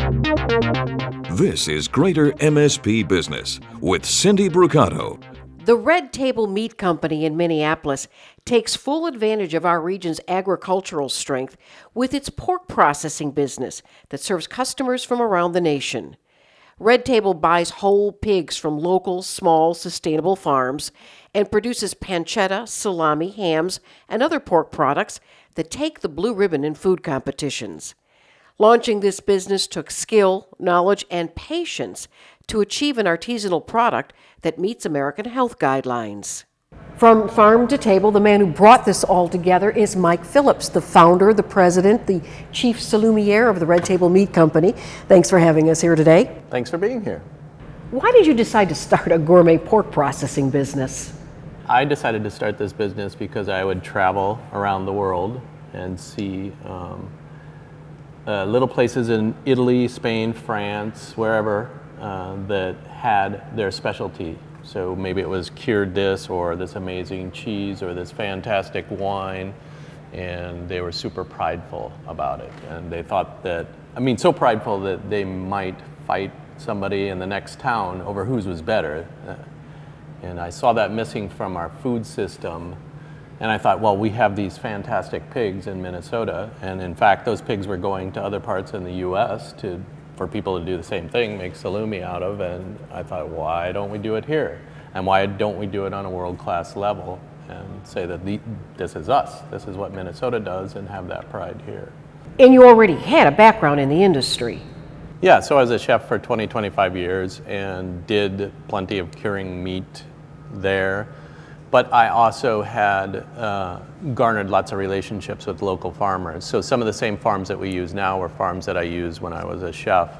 This is Greater MSP Business with Cindy Brucato. The Red Table Meat Company in Minneapolis takes full advantage of our region's agricultural strength with its pork processing business that serves customers from around the nation. Red Table buys whole pigs from local, small, sustainable farms and produces pancetta, salami, hams, and other pork products that take the blue ribbon in food competitions. Launching this business took skill, knowledge, and patience to achieve an artisanal product that meets American health guidelines. From farm to table, the man who brought this all together is Mike Phillips, the founder, the president, the chief salumiere of the Red Table Meat Company. Thanks for having us here today. Thanks for being here. Why did you decide to start a gourmet pork processing business? I decided to start this business because I would travel around the world and see little places in Italy, Spain, France, wherever, that had their specialty. So maybe it was cured this or this amazing cheese or this fantastic wine, and they were super prideful about it. And they thought that, so prideful that they might fight somebody in the next town over whose was better. And I saw that missing from our food system. And I thought, well, we have these fantastic pigs in Minnesota, and in fact, those pigs were going to other parts in the U.S. for people to do the same thing, make salumi out of, and I thought, why don't we do it here? And why don't we do it on a world-class level and say that this is us, this is what Minnesota does, and have that pride here. And you already had a background in the industry. Yeah, so I was a chef for 25 years and did plenty of curing meat there. But I also had garnered lots of relationships with local farmers. So some of the same farms that we use now were farms that I used when I was a chef.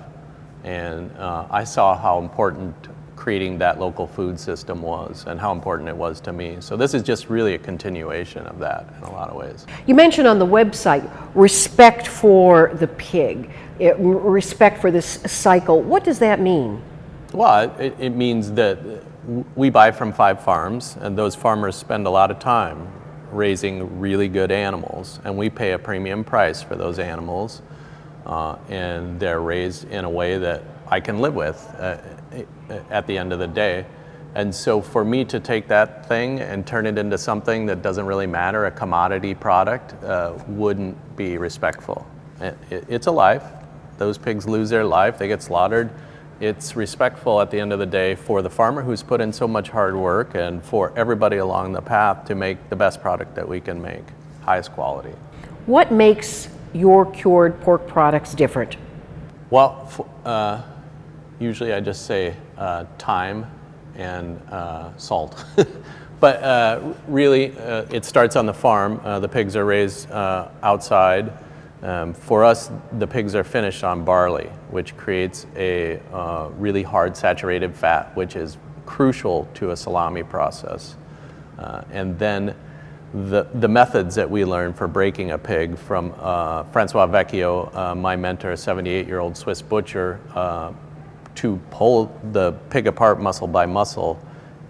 And I saw how important creating that local food system was and how important it was to me. So this is just really a continuation of that in a lot of ways. You mentioned on the website respect for the pig, respect for this cycle. What does that mean? Well, it means that we buy from 5 farms, and those farmers spend a lot of time raising really good animals, and we pay a premium price for those animals, and they're raised in a way that I can live with at the end of the day. And so for me to take that thing and turn it into something that doesn't really matter, a commodity product, wouldn't be respectful. It's a life. Those pigs lose their life, they get slaughtered. It's respectful at the end of the day for the farmer who's put in so much hard work and for everybody along the path to make the best product that we can make, highest quality. What makes your cured pork products different? Well, usually I just say thyme and salt. But really, it starts on the farm. The pigs are raised outside. For us, the pigs are finished on barley, which creates a really hard saturated fat, which is crucial to a salami process. And then the methods that we learn for breaking a pig from Francois Vecchio, my mentor, a 78-year-old Swiss butcher, to pull the pig apart muscle by muscle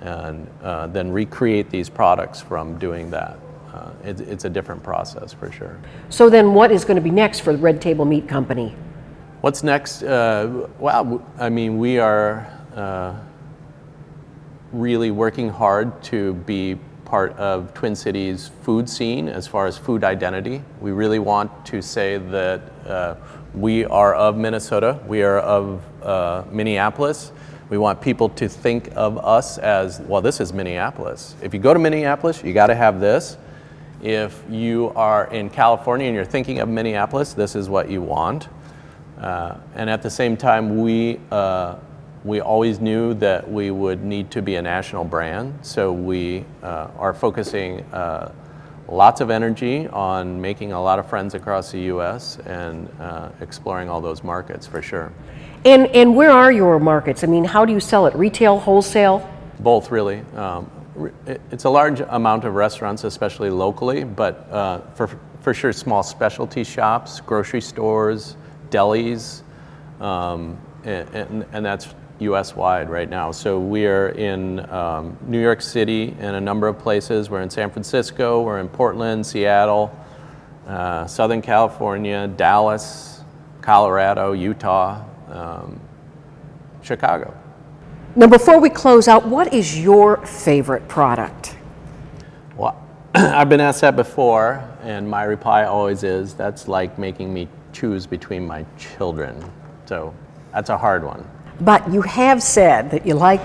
and then recreate these products from doing that. It's a different process for sure. So then what is going to be next for the Red Table Meat Company? What's next? We are really working hard to be part of Twin Cities' food scene as far as food identity. We really want to say that we are of Minnesota, we are of Minneapolis. We want people to think of us as, well, this is Minneapolis. If you go to Minneapolis, you got to have this. If you are in California and you're thinking of Minneapolis, this is what you want. And at the same time, we always knew that we would need to be a national brand. So we are focusing lots of energy on making a lot of friends across the U.S. and exploring all those markets for sure. And where are your markets? How do you sell it? Retail, wholesale? Both, really. It's a large amount of restaurants, especially locally, but for sure small specialty shops, grocery stores, delis, and that's US-wide right now. So we are in New York City and a number of places. We're in San Francisco, we're in Portland, Seattle, Southern California, Dallas, Colorado, Utah, Chicago. Now, before we close out, what is your favorite product? Well, I've been asked that before, and my reply always is, that's like making me choose between my children. So that's a hard one. But you have said that you like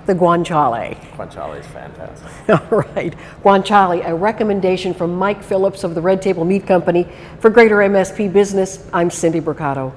the guanciale. Guanciale is fantastic. All right. Guanciale, a recommendation from Mike Phillips of the Red Table Meat Company. For Greater MSP Business, I'm Cindy Bricado.